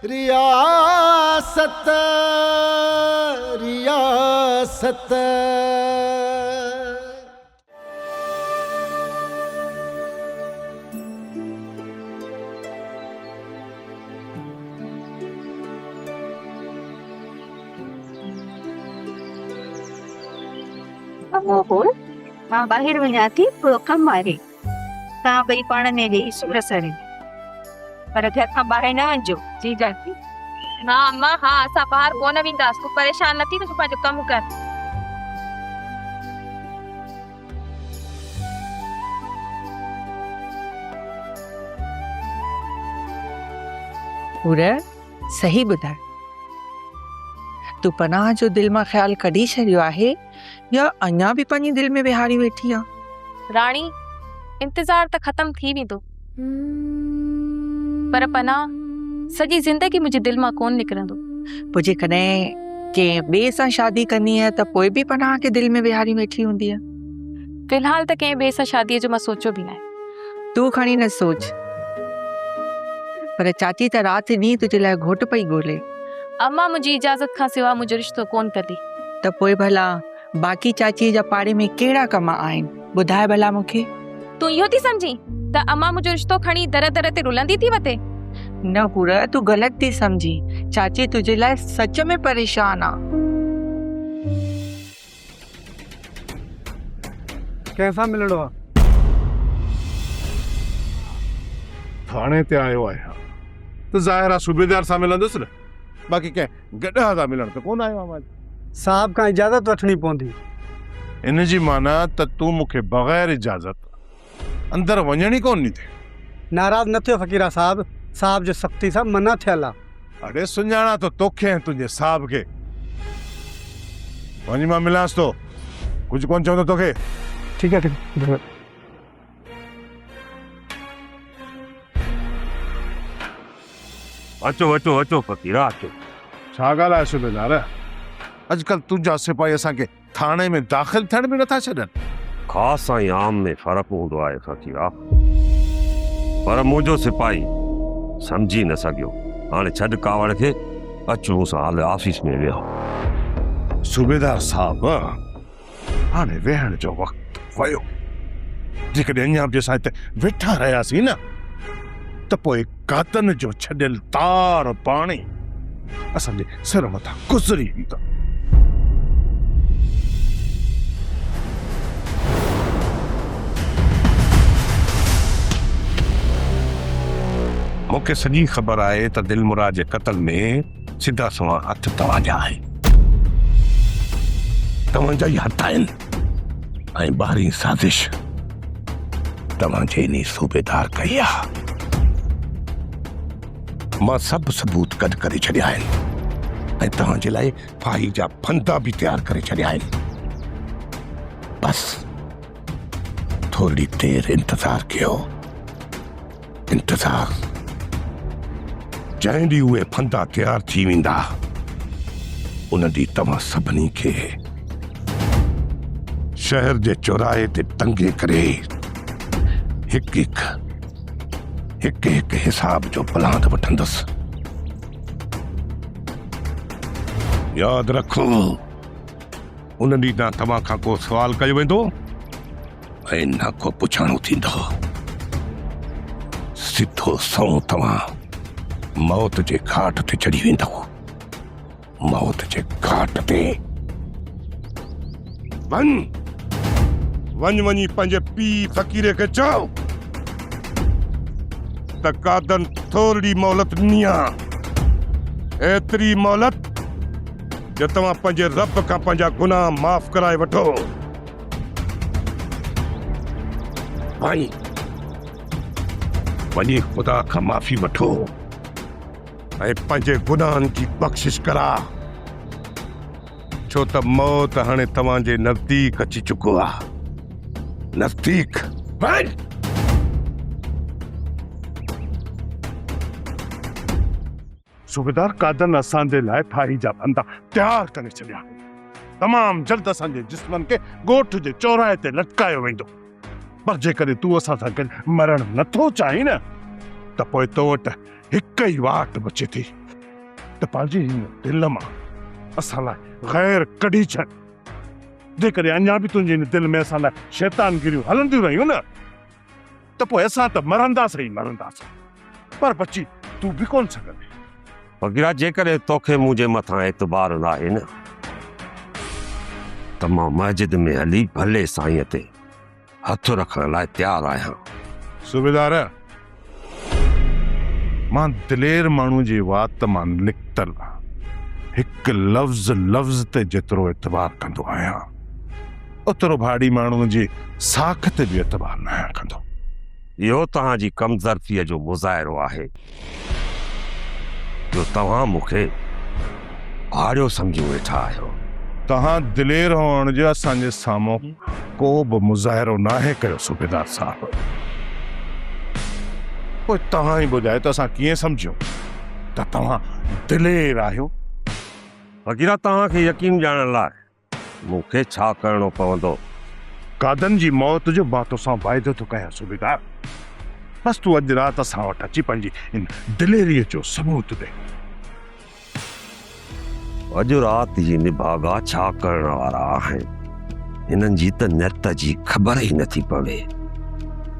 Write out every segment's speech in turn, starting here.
रियासत रियासत। मां ॿाहिरि वञा थी, थोरो कमु आहे। तव्हां ॿई पाण में वेही सूर सरे, पर घर खां ॿाहिरि न वञिजो। जी जाती। हाँ अम्मा हाँ, असां ॿाहिरि कोन वेंदासीं। तूं परेशान न थी, तूं पंहिंजो कमु कर। पूरा सही ॿुधाए, तूं पनाह जो दिल मां ख़्याल कढी छॾियो आहे या अञा बि पंहिंजी दिल में विहारी वेठी आहे? राणी, इंतज़ार त ख़त्म थी वेंदो, पर पनाह सॼी ज़िंदगी मुंहिंजे दिल मां कोन निकिरंदो। पोइ जेकॾहिं कंहिं ॿिए सां शादी कंदी आहे त पोइ बि पनाह खे दिल में विहारी वेठी हूंदी आहे। फ़िलहाल त कंहिं ॿिए सां शादीअ जो मां सोचियो बि न आहे। तूं खणी न सोच, पर चाची त राति ॾींहुं तुंहिंजे लाइ घोट पई ॻोल्हे। अम्मा मुंहिंजी इजाज़त खां सिवा मुंहिंजो रिश्तो कोन कंदी। त पोइ भला बाक़ी चाची जा पाड़े में कहिड़ा कम आहिनि, ॿुधाए भला मूंखे। तूं इहो थी सम्झी त अम्मा मुंहिंजो रिश्तो खणी दर दर ते रुलंदी थी वते? न पूरा, तूं ग़लति थी सम्झी। चाची तुंहिंजे लाइ सच में परेशान आहे। कंहिंसां मिलणो आहे? थाने ते आयो आहियां त ज़ाहिर आहे सूबेदार सां मिलंदुसि न, बाक़ी कंहिं गॾा सां मिलण त कोन आयो आहियां। साहब खां इजाज़त वठणी पवंदी। इन जी माना त तूं मूंखे बग़ैर इजाज़त अंदर वञण ई कोन ॾींदे। नाराज़ न थियो फ़क़ीरा साहब, साहब जो सख़्ती सां मना थियल आहे। अरे सुञाणा तो तोखे ऐं तुंहिंजे साहब खे। वञी मां मिलांसि थो, कुझु कोन चवंदो तोखे। ठीक है। अचो अचो अचो फ़क़ीरा अचो। छा ॻाल्हि आहे सूबेदार? अॼुकल्ह तुंहिंजा सिपाही असांखे थाणे में दाख़िल थियण बि नथा छॾनि। ख़ासि ऐं आम में फ़र्क़ु हूंदो आहे फ़क़ीरा, पर मुंहिंजो सिपाही सम्झी न सघियो। हाणे छॾ कावड़ खे, अचूं सां हाल ऑफिस में वियो। सूबेदार साहब, हाणे वेहण जो वक़्तु वियो। जेकॾहिं अञा बि असां हिते वेठा रहियासीं न त पोइ कातन जो छॾियल तार पाणी असांजे सिर मथां गुज़री वेंदो। मूंखे सॼी ख़बर आहे त दिलमुराद जे क़त्ल में सिधा सवा हथ तव्हांजा आहे। तव्हांजा ई हथ आहिनि ऐं ॿारहीं साज़िश तव्हांजे इन सूबेदार कई आहे। मां सभु सबूत गॾु करे छॾिया आहिनि ऐं तव्हांजे लाइ फाही जा फंदा बि तयारु करे छॾिया आहिनि। बसि थोरी देरि इंतज़ारु कयो, इंतज़ारु। जंहिं ॾींहुं उहे फंदा तयारु थी वेंदा, उन ॾींहुं तव्हां सभिनी खे शहर जे चौराहे ते टंगे करे हिकु हिकु हिसाब जो प्लान वठंदुसि। यादि रखो, उन ॾींहुं न तव्हां खां को सुवाल कयो वेंदो ऐं न को पुछाणो थींदो। सिधो सौ तव्हां मौत जे घाट ते चढ़ी वेंदव। मौत जे घाट ते वञी पंहिंजे पीउ फ़क़ीर खे चओ त कादन थोरी मोहलत ॾिनी आहे, एतिरी मोहलत जो तव्हां पंहिंजे रब खां पंहिंजा गुनाह माफ़ कराए वठो। वञी ख़ुदा खां माफ़ी वठो ऐं पंहिंजे गुनाहनि जी बख़्शिश करा, छो त मौत हाणे तव्हांजे नज़दीक अची चुको आहे। नज़दीक सूबेदार कादन असांजे लाइ फाही जा फंदा तयारु करे छॾिया। तमामु जल्द असांजे जिस्मनि खे ॻोठ जे चौराहे ते लटकायो वेंदो। पर जेकॾहिं तूं असां सां गॾु मरण नथो चाहीं न त पोइ तो वटि हिकु ई वाट बचे थी। त पंहिंजी हिन दिल मां असां लाइ ग़ैर कढी छॾ। जेकॾहिं अञा बि तुंहिंजे हिन दिल में असां लाइ शैतानगिरियूं हलंदियूं रहियूं न त पोइ असां त मरंदासीं ई मरंदासीं, पर बची तूं बि कोन सघंदे। फकीरा जेकॾहिं तोखे मुंहिंजे मथां एतबार न आहे न त मां मस्जिद में हली भले साईं ते हथ रखण लाइ तयारु आहियां। सूबेदार, मां दिलेर माण्हू जी वात मां निकतल हिकु लफ़्ज़ लफ़्ज़ ते जेतिरो एतबार कंदो आहियां ओतिरो भाड़ी माण्हू जी साख ते बि एतबार न आहियां कंदो। इहो तव्हांजी कमज़रफ़ीअ जो मुज़ाहिरो आहे जो तव्हां मूंखे आड़ियो सम्झी वेठा आहियो। तव्हां दिलेर हुअण जो असांजे साम्हूं को बि मुज़ाहिरो नाहे कयो सूबेदार साहब। पोइ तव्हां ई ॿुधायो त असां कीअं सम्झूं त तव्हां दिलेर आहियो। फकीरा तव्हांखे यकीन ॼाणण लाइ मूंखे छा करणो पवंदो? कादन जी मौत जो मां तोसां वाइदो थो कयां सूबेदार। बस तूं अॼु राति असां वटि अची पंहिंजी इन दिलेरीअ जो सबूत ॾे। अॼु राति जी निभागा छा करण वारा आहिनि हिननि जी त नत जी ख़बर ई नथी पवे।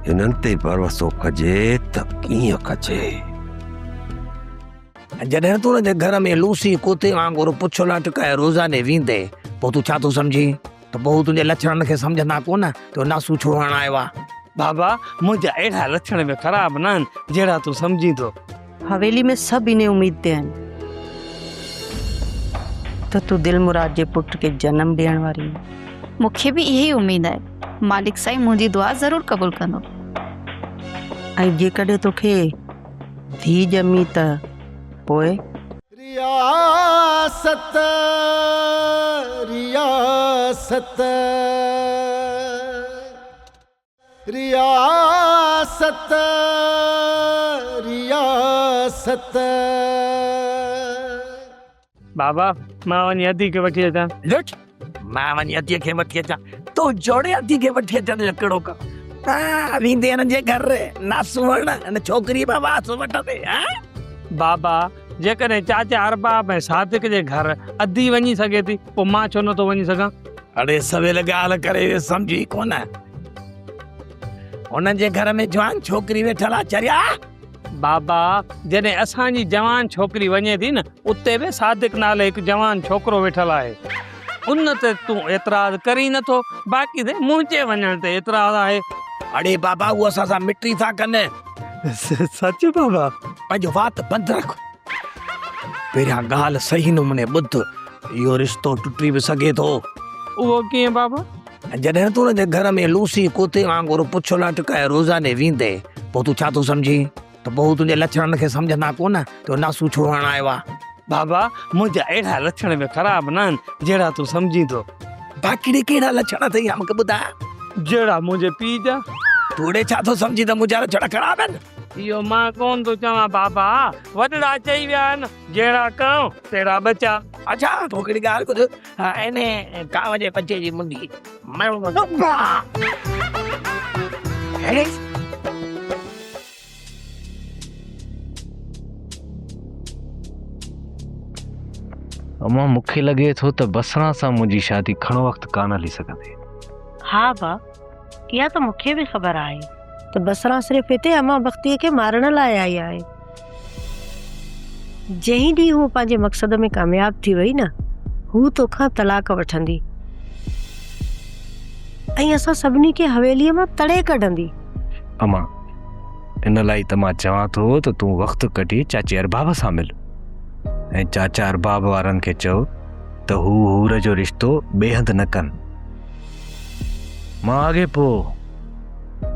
हिननि ते भरोसो कजे त कीअं कजे। जॾहिं तूं हुनजे घर में लूसी कुते वांगुरु पुछो लाट करे रोज़ाने वेंदे पोइ तूं छा थो सम्झी त पोइ तुंहिंजे लक्षणनि खे सम्झंदा कोन तो नासू छो हणायो आहे? बाबा मुंहिंजा अहिड़ा लक्षण में ख़राब न आहिनि जहिड़ा तूं सम्झी थो। हवेली में सभु इन उम्मीद ते आहिनि त तूं दिल मुराद जे पुट खे जनम ॾियण वारी आहीं। मूंखे बि इहा ई उम्मीद आहे। मालिक साईं मुंहिंजी दुआ ज़रूरु क़बूल कंदो। ऐं जेकॾहिं तोखे धी ॼमी त पोइ रियासत रियासत रियासत रियासत। बाबा मां वञी अधी खे वठी अचां। लुट मां वञी अधीअ खे वठी अचां तो जोड़े अधी खे वठी अचण जो कहिड़ो कमु? वेंदे हिननि जे घर नासू हण हिन छोकिरी मां वास वठंदे। बाबा जेकॾहिं चाचा अरबाब ऐं सादिक जे घर अधी वञी सघे थी पोइ मां छो नथो वञी सघां? अड़े सवेल ॻाल्हि करे सम्झी कोन। हुननि जे घर में जवान छोकिरी वेठल आहे चरिया। बाबा जॾहिं असांजी जवान छोकिरी वञे थी न उते बि सादिक नाले हिकु जवान छोकिरो वेठल आहे। उन ते तूं एतिराज़ करी नथो, बाक़ी ते मुंहिंजे वञण ते एतिराज़ आहे। अड़े बाबा उहो असां सां मिटी था कनि। सच बाबा? पंहिंजो वात बंदि रख। पहिरियां ॻाल्हि सही नमूने ॿुध, इहो रिश्तो टुटी बि सघे थो। उहो कीअं बाबा? जॾहिं तूं हुनजे घर में लूसी कुते वांगुरु पुछो लाट करे रोज़ाने वेंदे पोइ तूं छा थो सम्झी त पोइ तुंहिंजे लक्षणनि खे सम्झंदा कोन तो नासू छो हणायो आहे? बाबा मुंहिंजा अहिड़ा लक्षण में ख़राब न आहिनि जहिड़ा तूं सम्झी थो। बाक़ी कहिड़ा लक्षण अथई मूंखे ॿुधाए? जहिड़ा मुंहिंजे पीउ जा। तूड़े छा थो सम्झी त मुंहिंजा लक्षण ख़राब आहिनि? इहो मां कोन थो चवां बाबा, वॾड़ा चई विया आहिनि जहिड़ा कयो तहिड़ा बचा। अच्छा पोइ हिकिड़ी ॻाल्हि ॿुध, इन कांव जे बचे जी मुंडी अम्मा मूंखे लॻे थो त बसरा सां मुंहिंजी शादी घणो वक़्तु कान हली सघंदी। हा बा, इहा त मूंखे बि ख़बर आहे त बसरा सिर्फ़ु हिते अमा बख्तीअ खे मारण लाइ आई आहे। जंहिं ॾींहुं हू पंहिंजे मक़सद में कामयाब थी वई न, हू तोखां तलाक वठंदी ऐं असां सभिनी खे हवेलीअ मां तड़े कढंदी। अम्मा इन लाइ त मां चवां थो त तूं वक़्तु कढी चाची अरबाब सां मिल ऐं चाचा अरबाब वारनि खे चओ त हू हूर जो रिश्तो बेहद न कनि। मां अॻे पोइ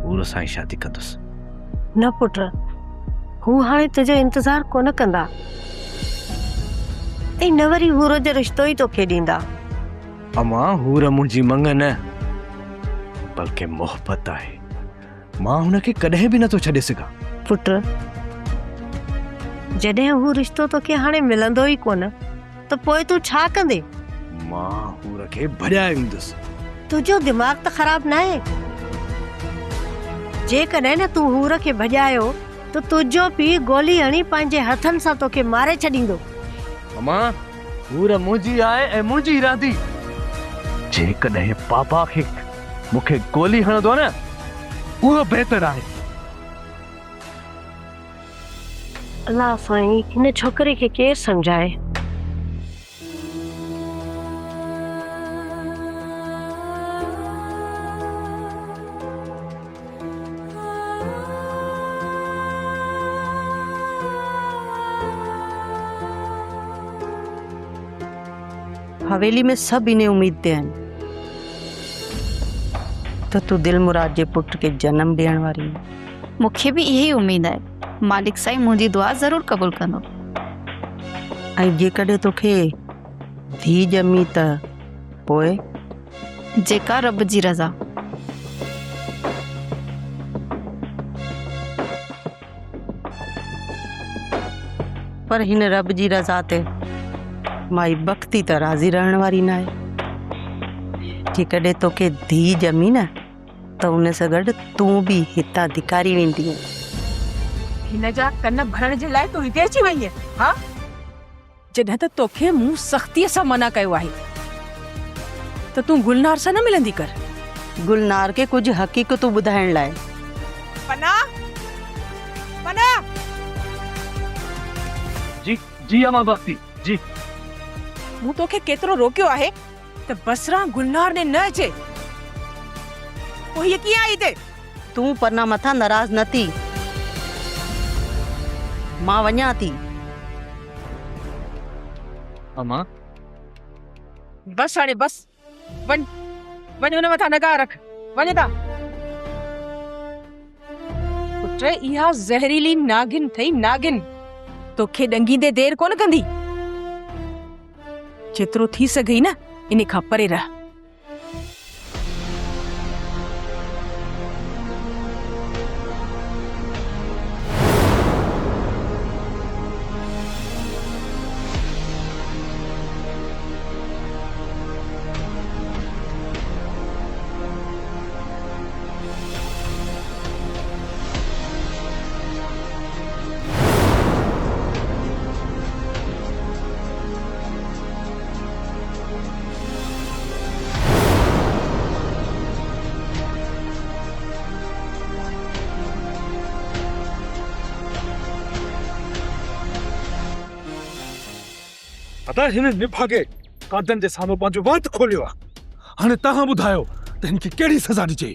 हूर सां ई शादी कंदुसि। न पुट, हू हाणे तुंहिंजो इंतज़ार कोन कंदा ऐं न वरी हूर जो रिश्तो ई तोखे ॾींदा। अम्मा हूर मुंहिंजी मंग न बल्कि मोहबत आहे। मां हुनखे कॾहिं बि नथो छॾे सघां। पुट जॾहिं हू रिश्तो तोखे हाणे मिलंदो ई कोन त पोइ तूं छा कंदे? मां हूर खे भॼाए वेंदुसि। तुंहिंजो दिमाग़ त ख़राब न आहे। जेकॾहिं न तूं हूर खे भॼायो त तुंहिंजो पीउ गोली हणी पंहिंजे हथनि सां तोखे मारे छॾींदो अमा पूरा मुंहिंजी आहे ऐं मुंहिंजी इरादी जेकॾहिं पापा खे मूंखे गोली हणंदो न उहो बहितर आहे। अल्लाह साईं हिन छोकिरे खे केरु सम्झाए। हवेली में सब इन्हें उम्मीद ते आहिनि त तूं दिल मुराद जे पुट खे जन्म ॾियण वारी आहीं। मूंखे भी यही उम्मीद है मालिक साईं मुंहिंजी दुआ ज़रूर कबूल कंदो। ऐं जेकॾहिं तोखे धी ॼमी त पोइ जेका रब जी रज़ा। पर हिन रब जी रज़ा ते माई बख्ती त राज़ी रहण वारी न आहे। जेकॾहिं तोखे धी ॼमी न त उन सां गॾु तूं बि हितां धिकारी वेंदी आहे। हिन जा कन भरण जे लाइ तूं हिते अची वई आहे? हा, जॾहिं त तोखे मूं सख़्तीअ सां मना कयो आहे त तूं गुलनार सां न मिलंदी कर। गुलनार खे कुझु हक़ीक़तूं ॿुधाइण लाइ। पना पना जी जी अमा बख्ती जी। मूं तोखे केतिरो रोकियो आहे त बसरा गुलनार ने न अचे। पोइ हीअ कीअं आई हिते? तूं पन्ना मथां नाराज़ न थी, मां वञा थी। अमा बस हाणे बस, वञ वञ, हुन मथां निगाह रख, वञ था। पुट इहा ज़हरीली नागिन थई, नागिन। तोखे ॾंगींदे देर कोन कंदी। जेतिरो थी सघई न इन खां परे रह। अदा हिन निभागे कादन जे साम्हूं पंहिंजो वात खोलियो आहे। हाणे तव्हां ॿुधायो त हिन खे कहिड़ी सज़ा ॾिजे?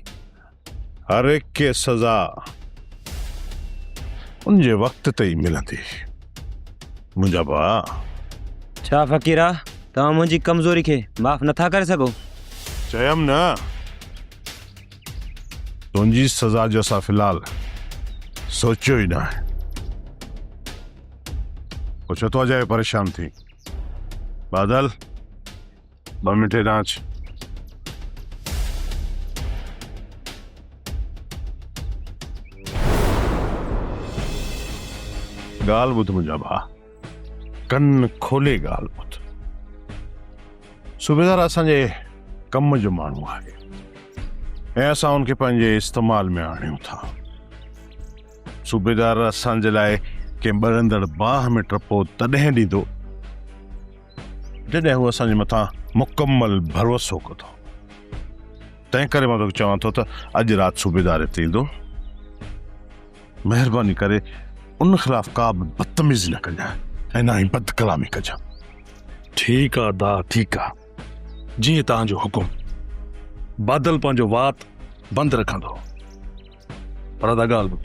हर एक के सज़ा उनजे वक्त ते ई मिलंदी। मुंहिंजा भाउ, छा फ़कीरा तव्हां मुंहिंजी कमज़ोरी खे माफ़ नथा करे सघो? चयमि न, तुंहिंजी सज़ा जो असां फ़िलहाल सोचियो ई न आहे। कुझु तो अजाए परेशान थी। बादल, 2 मिनट नाच। गाल ॿुध मुंहिंजा भाउ, कन खोले गाल ॿुध। सूबेदार असांजे कम जो माण्हू आहे ऐं असां उनखे पंहिंजे इस्तेमाल में आणियूं था। सूबेदार असांजे लाइ कंहिं ॿरंदड़ बाह में टपो तॾहिं ॾींदो जॾहिं हू असांजे मथां मुकमल भरोसो कंदो। तंहिं करे मां तोखे चवां थो त अॼु राति सूबेदार हिते ईंदो। महिरबानी करे उन ख़िलाफ़ का बि बदतमीज़ी न कजांइ ऐं न ई बद कलामी कजांइ। ठीकु आहे दा, ठीकु आहे, जीअं तव्हांजो हुकुम। बादल पंहिंजो वात बंदि रखंदो। पर अदा ॻाल्हि ॿुध,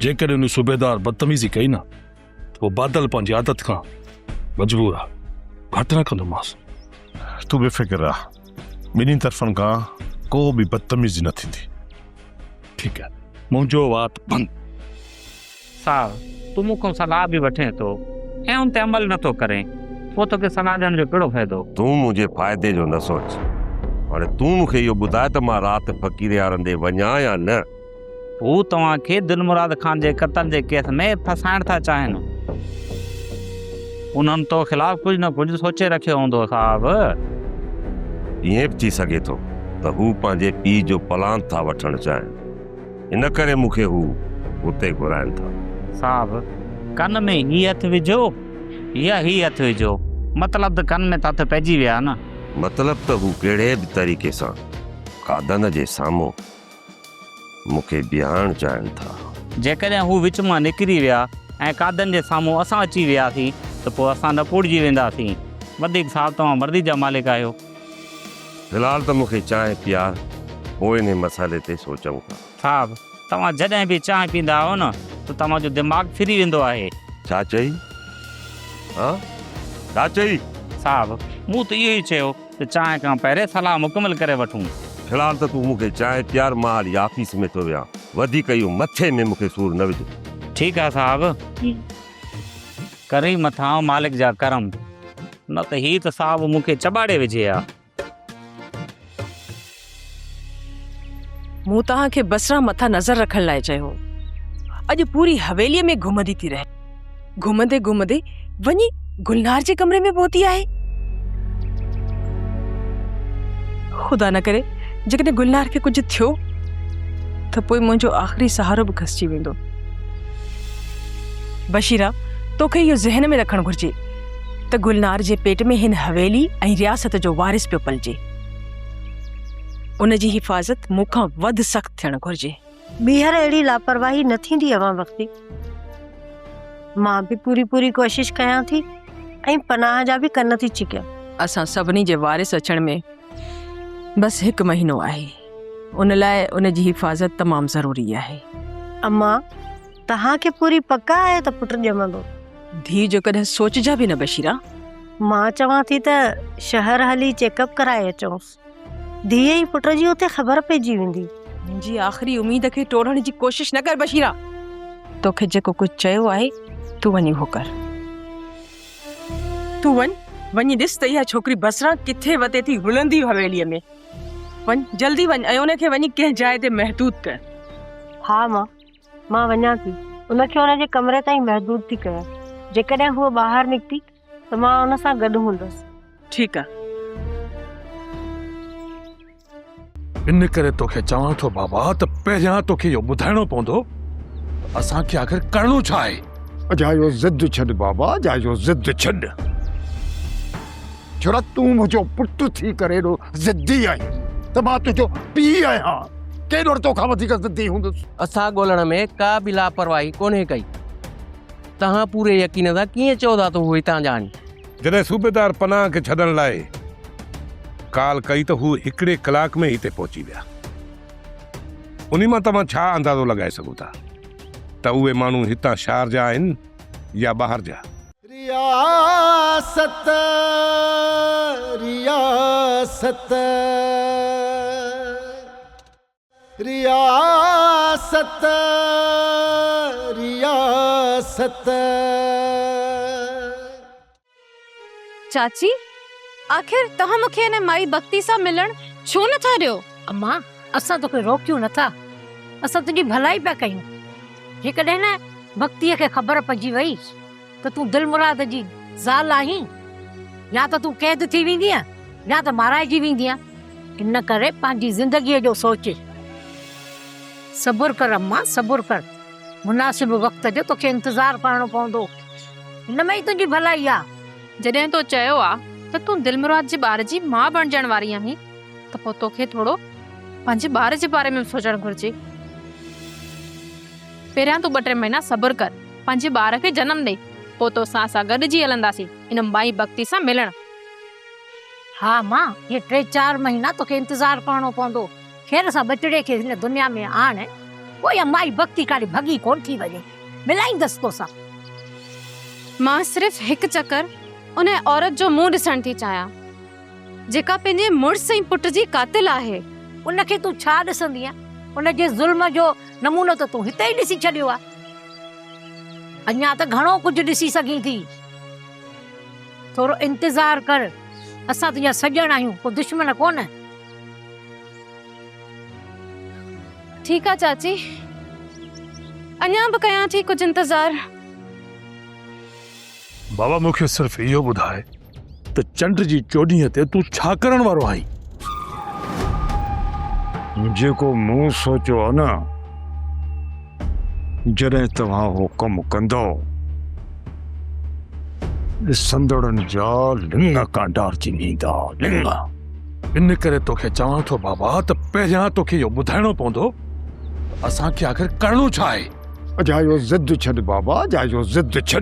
जेकॾहिं उन सूबेदार बदतमीज़ी कई न त पोइ बादल पंहिंजी आदत खां मजबूर आहे, घटि न कंदोमांसि। तूं बेफ़िक्र रह, ॿिन्ही तरफ़नि खां को बि बदतमीज़ी न थींदी। ठीकु आहे, मुंहिंजो वात बंदि। साहब तूं मूंखां सलाह बि वठे थो ऐं उन ते अमल नथो करे, पोइ तोखे सलाह ॾियण जो कहिड़ो फ़ाइदो? तूं मुंहिंजे फ़ाइदे जो न सोच। हाणे तूं मूंखे इहो ॿुधाए त मां राति फ़कीर यारनि ॾे वञा या न? हू तव्हांखे दिलमुराद ख़ान जे क़त्ल जे केस में फसाइण था चाहिनि। उन्हनि तो ख़िलाफ़ कुझु न कुझु सोचे रखियो हूंदो साहब। ईअं बि थी सघे थो त हू पंहिंजे पीउ जो प्लान था वठणु चाहिनि, इन करे मूंखे हू हुते घुराइनि था। साहब कन में ही हथ विझो, या ही हथ विझो मतलब त कन में तथ पइजी विया न। मतलब त हू कहिड़े बि तरीक़े सां कादन जे साम्हूं मूंखे बिहारण चाहिनि था। जेकॾहिं हू विच मां निकिरी विया ऐं कादन जे साम्हूं असां अची वियासीं त पोइ असां न पुड़जी वेंदासीं। वधीक साहब तव्हां मर्ज़ी जा मालिक आहियो। फ़िलहाल त मूंखे चांहि प्यार पोइ इन मसाले ते सोचूं था। साहब तव्हां जॾहिं बि चांहि पींदा आहियो न त तव्हांजो दिमाग़ फिरी वेंदो आहे। छा चई? हा छा चई? साहब मूं त इहो ई चयो त चांहि खां पहिरें सलाह मुकमल करे वठूं। फ़िलहाल त तूं मूंखे चांहि प्यार मां हली ऑफिस में थो विया, वधीक इहो मथे में मूंखे सूर न विझ। ठीकु आहे साहब, करी मथां मालिक जा करम, न त ही त साहब मूंखे चॿाड़े विझे हा। मूं तव्हांखे बसरा मथां नज़र रखण लाइ चयो। अॼु पूरी हवेलीअ में घुमंदी थी रहे, घुमंदे घुमंदे वञी गुलनार जे कमरे में पहुती आहे। खुदा न करे जेकॾहिं गुलनार खे कुझु थियो त पोइ मुंहिंजो आख़िरी सहारो बि खसिजी वेंदो। बशीरा तोखे इहो ज़हन में रखणु घुर्जे त गुलनार जे पेट में हिन हवेली ऐं रियासत जो वारिस पियो पलिजे। उन जी हिफ़ाज़त मूंखां वधि सख़्तु थियणु घुर्जे। ॿीहर अहिड़ी लापरवाही न थींदी अवां वक़्ती। मां बि पूरी पूरी कोशिश कयां थी ऐं पनाह जा बि कन थी चिकिया। असां सभिनी जे वारिस अचण में बस 1 महीनो आहे। उन लाइ उन जी हिफ़ाज़त तमामु ज़रूरी आहे। अम्मा तव्हांखे पूरी पका आहे त पुटु ॼमंदो? धीउ जो कॾहिं सोचजा बि न बशीरा। मां चवां थी त शहर हली चेकअप कराए अचोसि। धीअ ई पुट जी उते ख़बर पइजी वेंदी। मुंहिंजी आख़िरी उम्मीद खे टोड़ण जी कोशिश न कर बशीरा। तोखे जेको कुझु चयो आहे तूं वञी उहो कर। तूं वञी ॾिस त इहा छोकिरी बसरा किथे वते थी हुलंदी हवेलीअ में। वञ जल्दी वञ ऐं उनखे वञी कंहिं जाइ ते महदूद कर। हा मां वञा थी, उनखे उनजे कमरे ताईं महदूद थी कयां। जेकॾहिं हूअ ॿाहिरि निकिती त मां उन सां गॾु हूंदसि। ठीकु आहे। इन करे तोखे चवां थो बाबा त पहिरियां तोखे इहो ॿुधाइणो पवंदो असांखे आख़िर करणो छा आहे। अजायो ज़िद छॾ बाबा, अजायो ज़िद छॾ। छोरा तूं मुंहिंजो पुटु थी करे एॾो ज़िद्दी आहीं त मां तुंहिंजो पीउ आहियां। केॾो तोखां वधीक ज़िद्दी हूंदुसि। असां ॻोल्हण में का बि लापरवाही कोन्हे कई। तव्हां पूरे यकीन सां कीअं चओ था त हू हितां ॼाणी? जॾहिं सूबेदार पनाह खे छॾण लाइ काल कई त हू 1 कलाक में हिते पहुची विया। उन मां तव्हां छा अंदाज़ो लॻाए सघो था त उहे माण्हू हितां शहर जा आहिनि या ॿाहिरि जा? रियासत रियासत रियासत रियासत। चाची आखिर तव्हां मूंखे हिन माई भक्ति सां मिलण छो नथा ॾियो? अम्मा असां तोखे रोकियूं नथा, असां तुंहिंजी भलाई पिया कयूं। जेकॾहिं न भक्तीअ खे ख़बर पइजी वई त तूं दिल मुराद जी ज़ाल आहीं, या त तूं क़ैद थी वेंदीअ या त माराइजी वेंदीअ। इन करे पंहिंजी ज़िंदगीअ जो सोच। सब्र कर अम्मा, सब्र कर। मुनासिब वक़्त जो तोखे इंतज़ारु करणो पवंदो। हिन में ई तुंहिंजी भलाई आहे। जॾहिं तो चयो आहे त तूं दिलमुराद जे ॿार जी मां बणजण वारी आहीं त पोइ तोखे थोरो पंहिंजे ॿार जे बारे में सोचणु घुर्जे। पहिरियां तूं 2-3 महीना सब्र कर, पंहिंजे ॿार खे जनम ॾे, पोइ तोसां असां गॾिजी हलंदासीं इन माई भक्ति सां मिलण। हा मां, ये 3-4 महीना तोखे इंतज़ारु करणो पवंदो। ख़ैर सां बचड़े खे हिन दुनिया में आणे कोई माई भक्ति काॾे भॻी कोन थी वञे। मिलाईंदसि तोसां। मां सिर्फ़ 1 चक्कर उन औरत जो मुंहुं ॾिसण थी चाहियां जेका पंहिंजे मुड़ुस ऐं पुट जी कातिल आहे। उनखे तूं छा ॾिसंदीअ? उनजे ज़ुल्म जो नमूनो त तूं हिते ई ॾिसी छॾियो आहे। अञा त घणो कुझु ॾिसी सघीं थी। थोरो इंतज़ारु कर। असां तुंहिंजा सॼण आहियूं, को दुश्मन कोन। ठीकु आहे चाची, अञा बि कयां थी कुझु इंतज़ारु। बाबा मूंखे सिर्फ़ इहो ॿुधाए त चंड जी चोॾीअ ते तूं छा करण वारो आहीं? जेको मूं सोचियो आहे न, जॾहिं तव्हां हो कमु कंदो संदड़न जा लिंग कांडार चिनीदा लिंग। इन करे तोखे चवां थो बाबा त पहिरियां तोखे इहो ॿुधाइणो पवंदो असांखे आख़िर करणो छा आहे। अजायो जिद छॾ बाबा, अजायो जिद छॾ।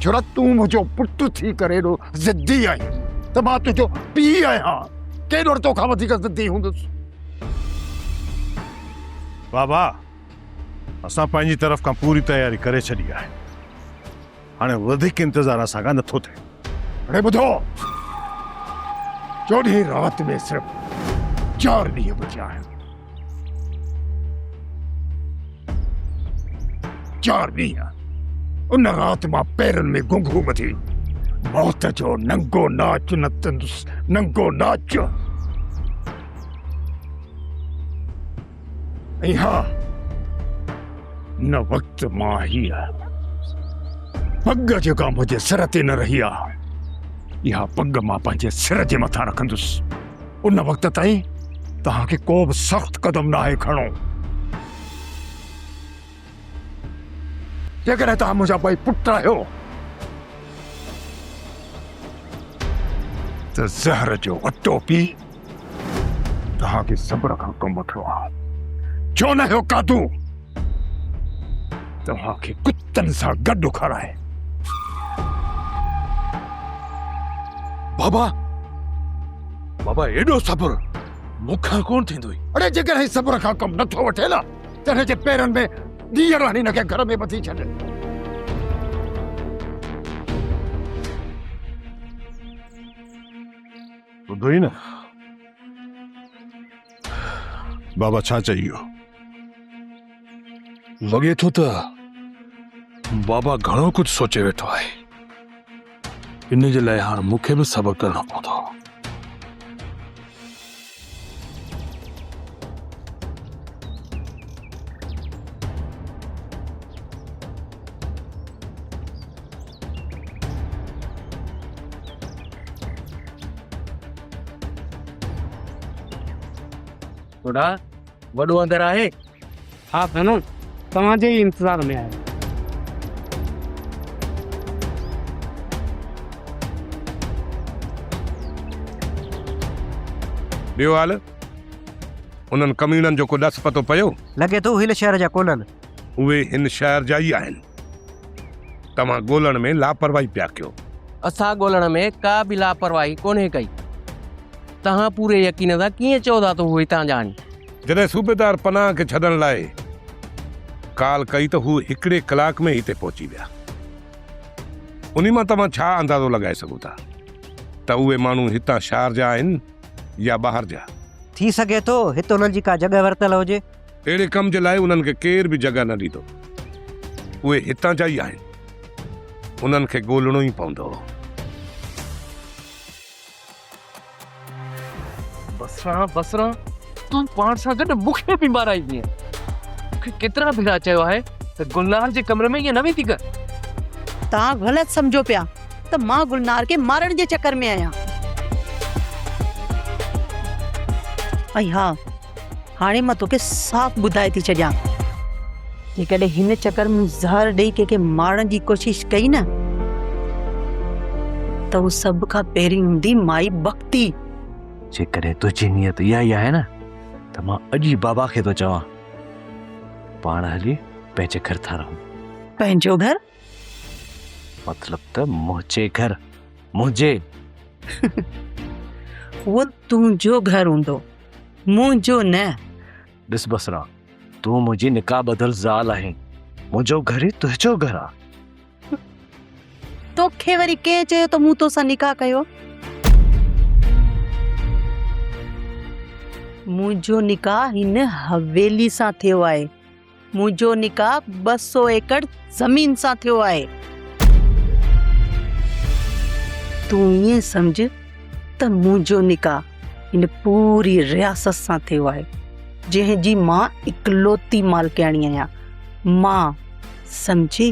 छोरा तूं मुंहिंजो पुटु थी करे एॾो ज़िद्दी आहीं त मां तुंहिंजो पीउ आहियां, केॾो तोखां वधीक ज़िद्दी हूंदुसि। बाबा असां पंहिंजी तरफ़ खां पूरी तयारी करे छॾी आहे, हाणे वधीक इंतज़ार असां खां नथो थिए। हाणे ॿुधो, 14 रात में सिर्फ 4 ॾींहं बचिया आहिनि। 4 ॾींहं। उन रात मां पेरनि में घुंघरू थी मौत जो नंगो नाच नचंदुसि, नंगो नाच। ऐं हा, न वक़्तु मां हीअ पग जेका मुंहिंजे सिर ते न रही आहे, इहा पग मां पंहिंजे सिर जे मथां रखंदुसि। उन वक़्त ताईं तव्हांखे को बि सख़्तु क़दम न आहे खणो। जेकॾहिं तव्हां मुंहिंजा ॿई पुट आहियो त ज़हर जो अटो पी तव्हांखे सब्र खां कमु वठिणो आहे। छो न आहियो कादू तव्हांखे कुतनि सां गॾु खाराए। बाबा बाबा एॾो सब्र मूंखां कोन थींदो। अरे जेकॾहिं सब्र खां कमु नथो वठे न त हिन जे पेरनि में ॾींहं राणी हिन खे घर में ॿधी छॾे। ॿुधो ई न बाबा छा चई वियो? लॻे थो त बाबा घणो कुझु सोचे वेठो आहे। इन जे लाइ हाणे मूंखे बि सब्र करणो पवंदो। थोड़ा वॾो अंदर आहे? हा भेनू, तव्हांजे ई इंतज़ार में आहे। ॿियो हाल उन्हनि कमीणनि जो को ॾस पतो पियो? लॻे थो हिन शहर जा कोन्हनि। उहे हिन शहर जा ई आहिनि। तव्हां ॻोल्हण में लापरवाही पिया कयो। असां ॻोल्हण में का बि लापरवाही कोन्हे कई। तव्हां पूरे यकीन सां कीअं चओ था त उहे हितां जा आहिनि? जॾहिं सूबेदार पनाह खे छॾण लाइ काल कई त हू 1 कलाक में हिते पहुची विया। उन्ही मां तव्हां छा अंदाज़ो लॻाए सघो था त उहे माण्हू हितां शहर जा आहिनि या ॿाहिरि जा? थी सघे थो हिते उन्हनि जी का जॻह वरितल हुजे। अहिड़े कम जे लाइ उन्हनि खे केर बि जॻह न ॾींदो। उहे हितां जा ई आहिनि, उन्हनि खे ॻोल्हणो ई पवंदो। बसरा तूं पाण सां गॾु मूंखे बि माराई ॾींअं। मूंखे केतिरा भेरा चयो आहे त गुलनार जे कमरे में ईअं न वेंदी कर। तव्हां ग़लति सम्झो पिया त मां गुलनार खे मारण जे चक्कर में आहियां। ऐं हा, हाणे मां तोखे साफ़ ॿुधाए थी छॾियां, जेकॾहिं हिन चक्कर में ज़हर ॾेई कंहिंखे मारण जी कोशिश कई न त उहो सभ खां पहिरीं हूंदी माई भक्ति। जेकॾहिं तुंहिंजी नियत इहा ई आहे न त मां अॼु ई बाबा खे थो चवां पाण हली पंहिंजे घर था रहूं। पंहिंजो घर मतलब त मुंहिंजे घर, मुंहिंजे। उहो तुंहिंजो घर हूंदो, मुंहिंजो न। ॾिस बसरा, तूं मुंहिंजी निकाह बदल ज़ाल आहीं। मुंहिंजो घर ई तुंहिंजो घर आहे। तोखे वरी कंहिं चयो त मूं तोसां निकाह कयो? मुंहिंजो निकाह हिन हवेली सां थियो आहे। मुंहिंजो निकाह 200 एकड़ ज़मीन सां थियो आहे। तूं ईअं सम्झ त मुंहिंजो निकाह हिन पूरी रियासत सां थियो आहे, जंहिंजी मां इकलौती मालिकाणी आहियां। मां सम्झी?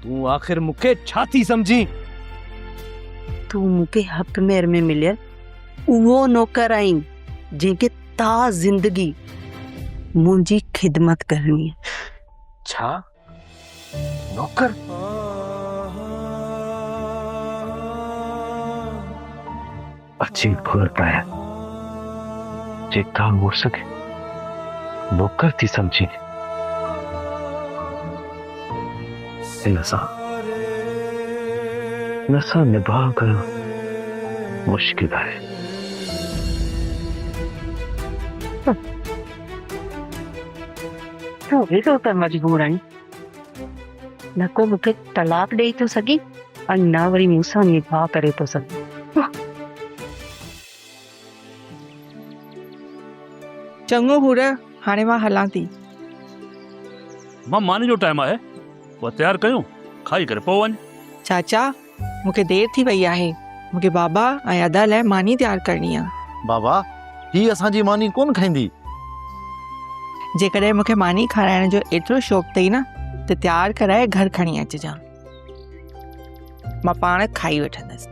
तूं आख़िर मूंखे छा थी सम्झी? तूं मूंखे हक़ मेर में मिलियल उहो नौकर आहीं जंहिंखे ता ज़िंदगी मुंहिंजी ख़िदमत करणी आहे। छा नौकर? अजीब फर्क है जेका मुड़स खे नौकर थी समझी हिन सां निभाउ करणु मुश्किल आहे। तूं हेॾो त मजबूर आहीं, न को मूंखे तलाक ॾेई थो सघी ऐं न वरी मूंसां निभाउ करे थो सघी। चङो हुर, हाणे मां हलां थी। मां मानी जो टाइम आहे, वो तयार कयूं, खाई करे पोइ वञ। चाचा मूंखे देर थी वई आहे, मूंखे बाबा ऐं अदा लाइ मानी तयार करणी आहे। बाबा ही असांजी मानी कोन खाईंदी। जेकॾहिं मूंखे मानी खाराइण जो एतिरो शौक़ु अथई न त तयार कराए घर खणी अचिजां, मां पाण खाई वठंदसि।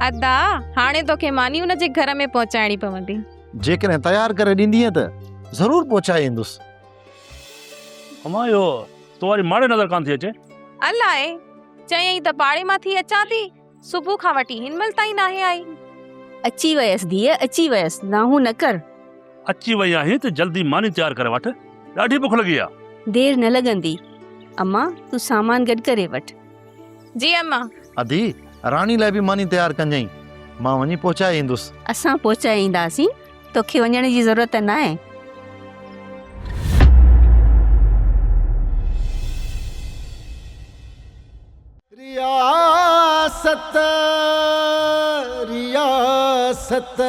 अदा हाणे तोखे मानी हुन जे घर में पहुचाइणी पवंदी। जेकॾहिं तयार करे ॾींदीअ त ज़रूर पहुचाए ईंदुसि। अमा यो तो वारी माड़े नज़र कान थी अचे। अलाए चयई त पाड़े मां थी अचां थी, सुबुह खां वठी हिनमल ताईं नाहे आई। अची वयसि धीअ, अची वयसि, नाहू न कर। अची वई आहीं त जल्दी मानी तयार करे वठ, ॾाढी बुख लगी आहे। देर न लॻंदी। अम्मा तूं सामान गॾु करे वठ। जी अम्मा। अदी रानी लाइ बि मानी तयार कजांइ, मां वञी पहुचाए ईंदुसि। असां पहुचाए ईंदासीं, तोखे वञण जी ज़रूरत न आहे। रियासत रियासत